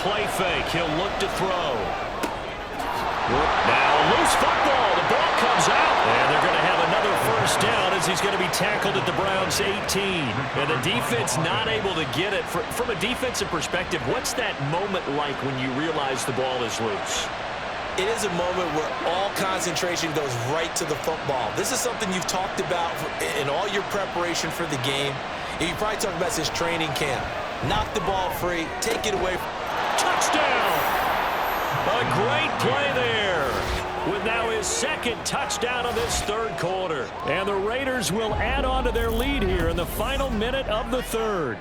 play fake. He'll look to throw. Now loose football. The ball comes out. And they're going to have another first down as he's going to be tackled at the Browns' 18. And the defense not able to get it. From a defensive perspective, what's that moment like when you realize the ball is loose? It is a moment where all concentration goes right to the football. This is something you've talked about in all your preparation for the game. And you probably talked about this training camp. Knock the ball free. Take it away. Touchdown! A great play there. With now his second touchdown of this third quarter. And the Raiders will add on to their lead here in the final minute of the third.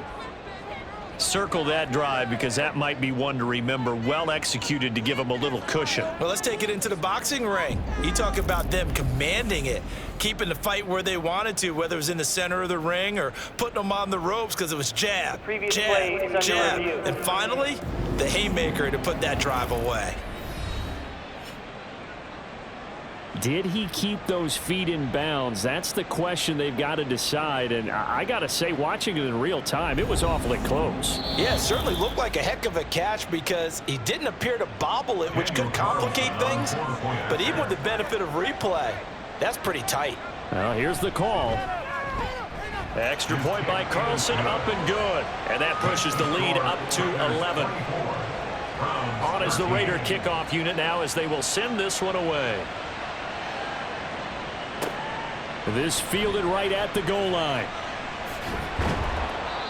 Circle that drive because that might be one to remember. Well executed to give them a little cushion. Well, let's take it into the boxing ring. You talk about them commanding it, keeping the fight where they wanted to, whether it was in the center of the ring or putting them on the ropes because it was jab, jab, and finally, the haymaker to put that drive away. Did he keep those feet in bounds? That's the question they've got to decide. And I got to say, watching it in real time, it was awfully close. Yeah, it certainly looked like a heck of a catch because he didn't appear to bobble it, which could complicate things. But even with the benefit of replay, that's pretty tight. Well, here's the call. Extra point by Carlson, up and good. And that pushes the lead up to 11. On is the Raider kickoff unit now as they will send this one away. This fielded right at the goal line.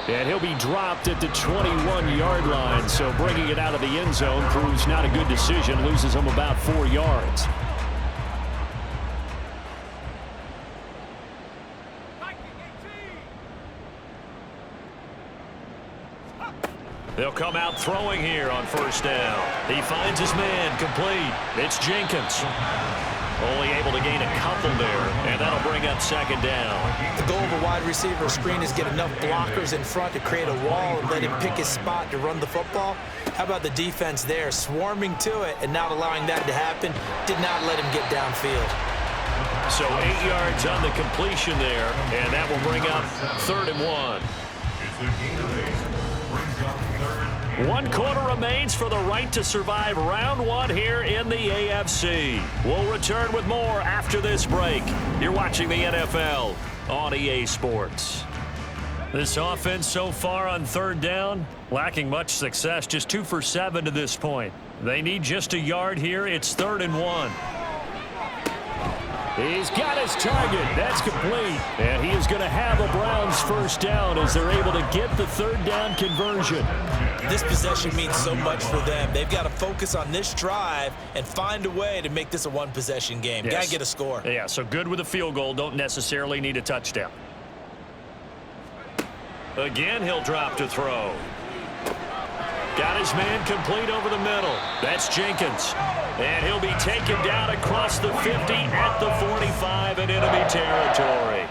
And he'll be dropped at the 21-yard line, so bringing it out of the end zone proves not a good decision. Loses him about 4 yards. They'll come out throwing here on first down. He finds his man complete. It's Jenkins. Only able to gain a couple there, and that'll bring up second down. The goal of a wide receiver screen is get enough blockers in front to create a wall and let him pick his spot to run the football. How about the defense there, swarming to it and not allowing that to happen? Did not let him get downfield. So 8 yards on the completion there, and that will bring up 3rd and 1. 1 quarter remains for the right to survive round 1 here in the AFC. We'll return with more after this break. You're watching the NFL on EA Sports. This offense so far on 3rd down, lacking much success, just 2 for 7 to this point. They need just a yard here. It's 3rd and 1. He's got his target. That's complete. And he is going to have a Browns first down as they're able to get the 3rd down conversion. This possession means so much for them. They've got to focus on this drive and find a way to make this a one-possession game. Yes. Got to get a score. Yeah, so good with a field goal. Don't necessarily need a touchdown. Again, he'll drop to throw. Got his man complete over the middle. That's Jenkins. And he'll be taken down across the 50 at the 45 in enemy territory.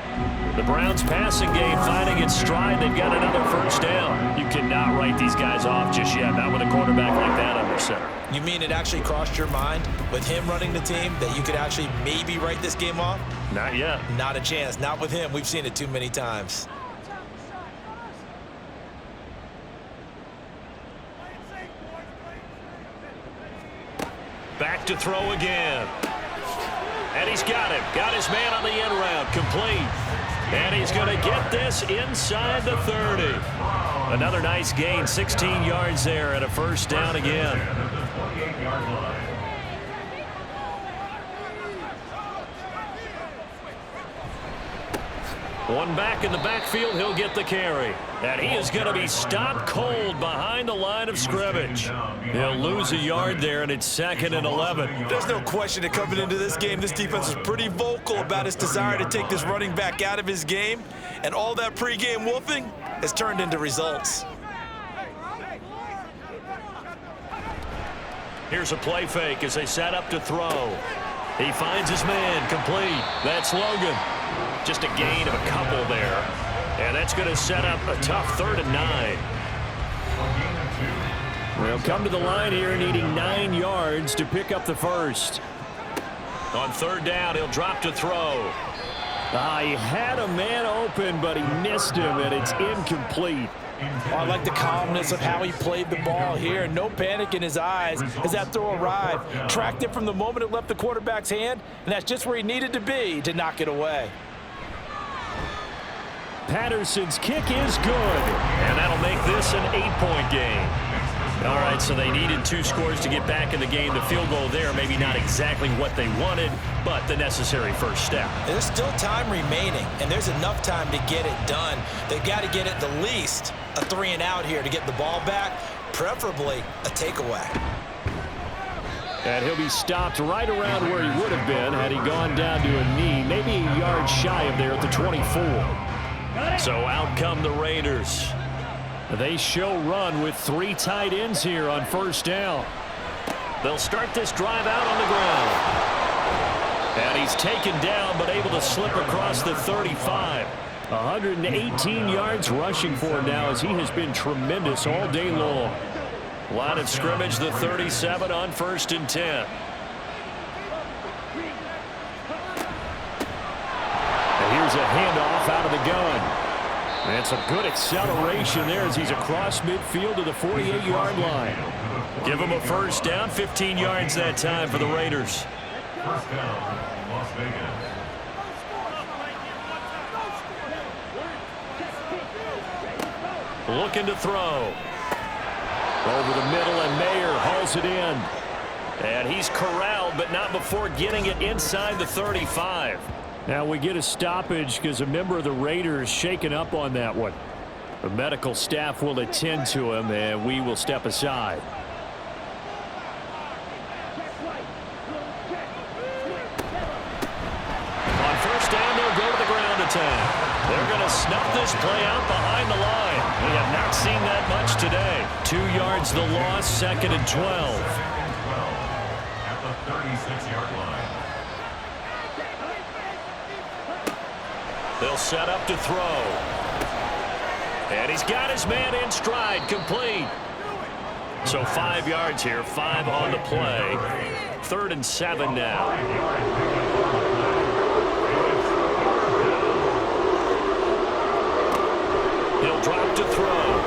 The Browns passing game finding its stride. They've got another first down. You cannot write these guys off just yet, not with a quarterback like that under center. You mean it actually crossed your mind with him running the team that you could actually maybe write this game off? Not yet. Not a chance. Not with him. We've seen it too many times. Back to throw again. And he's got him. Got his man on the end round. Complete. And he's going to get this inside the 30. Another nice gain. 16 yards there and a first down again. One back in the backfield. He'll get the carry. And he is going to be stopped cold behind the line of scrimmage. He'll lose a yard there, and it's 2nd and 11. There's no question that coming into this game, this defense was pretty vocal about its desire to take this running back out of his game. And all that pregame wolfing has turned into results. Here's a play fake as they set up to throw. He finds his man complete. That's Logan. Just a gain of a couple there. And that's going to set up a tough 3rd and 9. They'll come to the line here needing 9 yards to pick up the first. On 3rd down, he'll drop to throw. He had a man open, but he missed him, and it's incomplete. Oh, I like the calmness of how he played the ball here. No panic in his eyes as that throw arrived. Tracked it from the moment it left the quarterback's hand, and that's just where he needed to be to knock it away. Patterson's kick is good, and that'll make this an 8-point game. All right, so they needed 2 scores to get back in the game. The field goal there, maybe not exactly what they wanted, but the necessary first step. There's still time remaining, and there's enough time to get it done. They've got to get at the least a 3-and-out here to get the ball back, preferably a takeaway. And he'll be stopped right around where he would have been had he gone down to a knee, maybe a yard shy of there at the 24. So out come the Raiders. They show run with 3 tight ends here on first down. They'll start this drive out on the ground. And he's taken down but able to slip across the 35. 118 yards rushing for him now as he has been tremendous all day long. Line of scrimmage, the 37 on 1st and 10. And here's a handoff out of the gun. And some good acceleration there as he's across midfield to the 48-yard line. Give him a first down, 15 yards that time for the Raiders. First down, Las Vegas. Looking to throw. Over the middle, and Mayer hauls it in. And he's corralled, but not before getting it inside the 35. Now we get a stoppage because a member of the Raiders shaken up on that one. The medical staff will attend to him, and we will step aside. On first down, they'll go to the ground attack. They're going to snuff this play out behind the line. We have not seen that much today. 2 yards the loss, 2nd and 12. At the 36-yard line. They'll set up to throw. And he's got his man in stride, complete. So 5 yards here, 5 on the play. 3rd and 7 now. He'll drop to throw.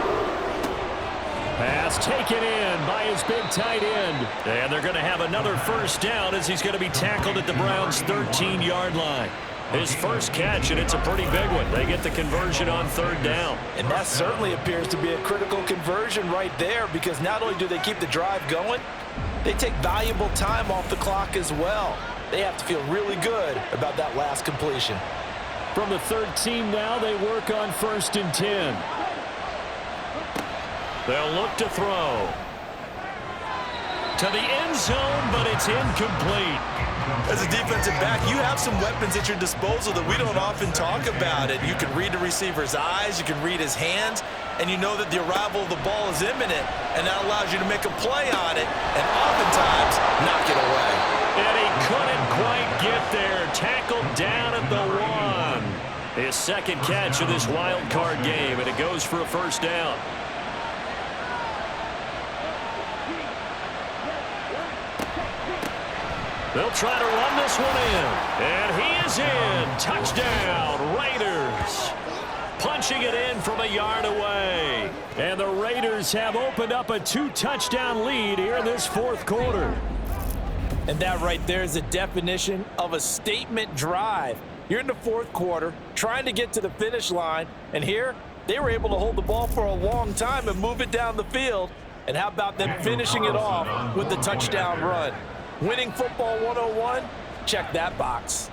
Pass taken in by his big tight end. And they're going to have another first down as he's going to be tackled at the Browns' 13-yard line. His first catch, and it's a pretty big one. They get the conversion on 3rd down. And that certainly appears to be a critical conversion right there, because not only do they keep the drive going, they take valuable time off the clock as well. They have to feel really good about that last completion. From the 13 now, they work on 1st and 10. They'll look to throw. To the end zone, but it's incomplete. As a defensive back, you have some weapons at your disposal that we don't often talk about. And you can read the receiver's eyes, you can read his hands, and you know that the arrival of the ball is imminent, and that allows you to make a play on it and oftentimes knock it away. And he couldn't quite get there. Tackled down at the 1. His 2nd catch of this wild card game, and it goes for a first down. They'll try to run this one in. And he is in. Touchdown, Raiders. Punching it in from a yard away. And the Raiders have opened up a 2-touchdown lead here in this 4th quarter. And that right there is the definition of a statement drive. You're in the 4th quarter, trying to get to the finish line. And here, they were able to hold the ball for a long time and move it down the field. And how about them finishing it off with the touchdown run? Winning football 101, check that box.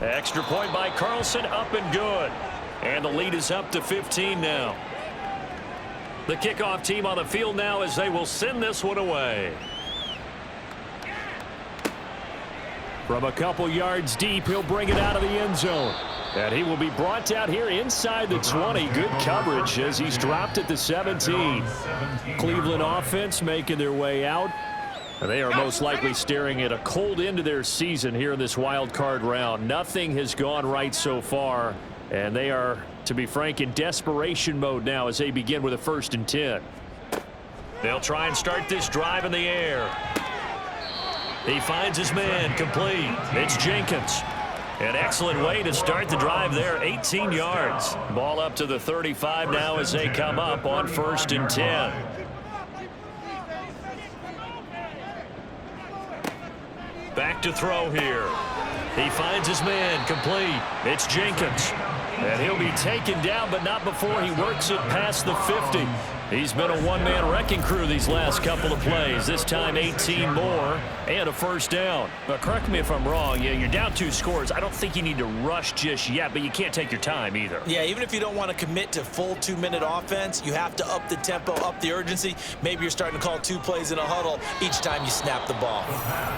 Extra point by Carlson, up and good. And the lead is up to 15 now. The kickoff team on the field now as they will send this one away. From a couple yards deep, he'll bring it out of the end zone. And he will be brought down here inside the 20. Good coverage as he's dropped at the 17. Cleveland offense making their way out. They are most likely staring at a cold end to their season here in this wild card round. Nothing has gone right so far, and they are, to be frank, in desperation mode now as they begin with a 1st and 10. They'll try and start this drive in the air. He finds his man, complete. It's Jenkins. An excellent way to start the drive there, 18 yards. Ball up to the 35 now as they come up on 1st and 10. Back to throw here. He finds his man, complete. It's Jenkins. And he'll be taken down, but not before he works it past the 50. He's been a one-man wrecking crew these last couple of plays. This time 18 more and a first down. But correct me if I'm wrong. Yeah, you're down 2 scores. I don't think you need to rush just yet, but you can't take your time either. Yeah, even if you don't want to commit to full 2-minute offense, you have to up the tempo, up the urgency. Maybe you're starting to call 2 plays in a huddle each time you snap the ball.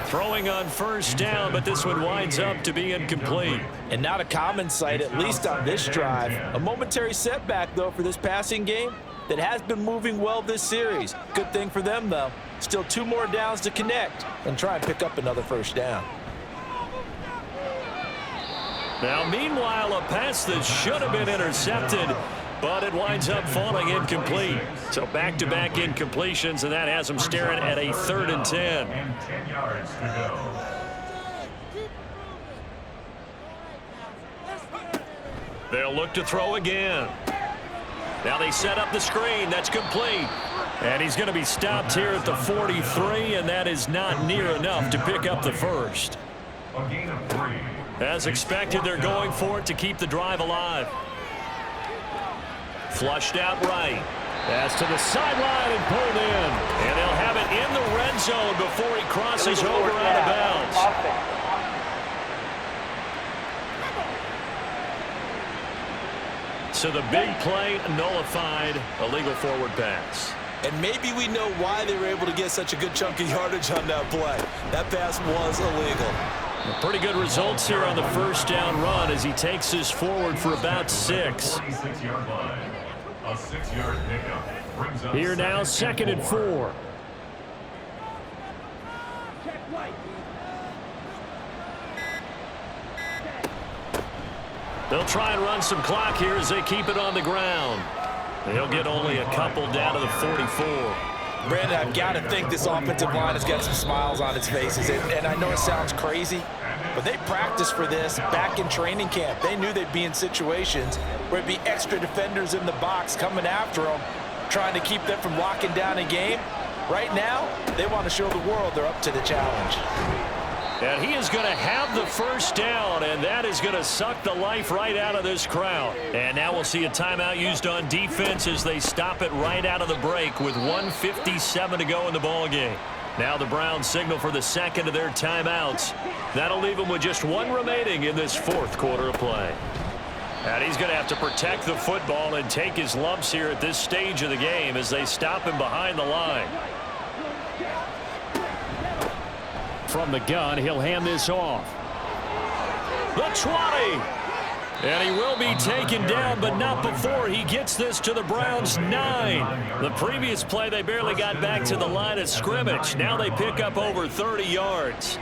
Throwing on first down, but this one winds up to be incomplete. And not a common sight, at least on this drive. A momentary setback, though, for this passing game that has been moving well this series. Good thing for them, though. Still 2 more downs to connect and try and pick up another first down. Now, meanwhile, a pass that should have been intercepted, but it winds up falling incomplete. So back-to-back incompletions, and that has them staring at a 3rd and 10. And 10 yards to go. They'll look to throw again. Now they set up the screen. That's complete. And he's going to be stopped here at the 43, and that is not near enough to pick up the first. A gain of 3. As expected, they're going for it to keep the drive alive. Flushed out right. Pass to the sideline and pulled in. And they'll have it in the red zone before he crosses over out of bounds. So the big play nullified, a legal forward pass. And maybe we know why they were able to get such a good chunk of yardage on that play. That pass was illegal. Pretty good results here on the first down run as he takes this forward for about 6. 46-yard line. A 6-yard pickup brings up Here now, 2nd and 4. They'll try and run some clock here as they keep it on the ground. They'll get only a couple down to the 44. Brandon, I've got to think this offensive line has got some smiles on its faces. And I know it sounds crazy, but they practiced for this back in training camp. They knew they'd be in situations where it'd be extra defenders in the box coming after them, trying to keep them from locking down a game. Right now, they want to show the world they're up to the challenge. And he is going to have the first down, and that is going to suck the life right out of this crowd. And now we'll see a timeout used on defense as they stop it right out of the break with 1:57 to go in the ballgame. Now the Browns signal for the second of their timeouts. That'll leave them with just 1 remaining in this 4th quarter of play. And he's going to have to protect the football and take his lumps here at this stage of the game as they stop him behind the line. From the gun, he'll hand this off. The 20. And he will be taken down, but not before he gets this to the Browns' 9. The previous play, they barely got back to the line of scrimmage. Now they pick up over 30 yards.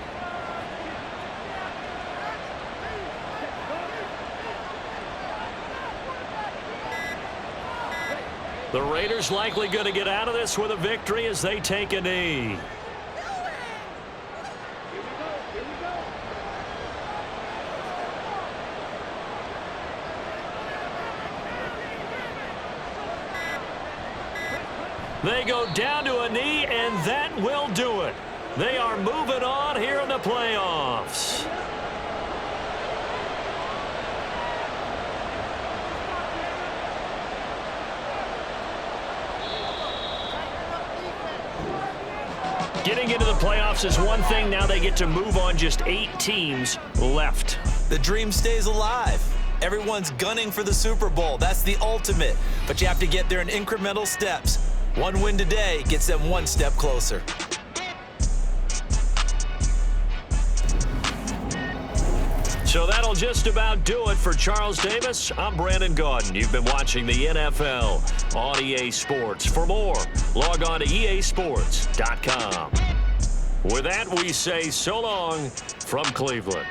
The Raiders likely going to get out of this with a victory as they take a knee. They go down to a knee, and that will do it. They are moving on here in the playoffs. Getting into the playoffs is one thing. Now they get to move on. Just 8 teams left. The dream stays alive. Everyone's gunning for the Super Bowl. That's the ultimate. But you have to get there in incremental steps. 1 win today gets them 1 step closer. So that'll just about do it for Charles Davis. I'm Brandon Gaudin. You've been watching the NFL on EA Sports. For more, log on to easports.com. With that, we say so long from Cleveland.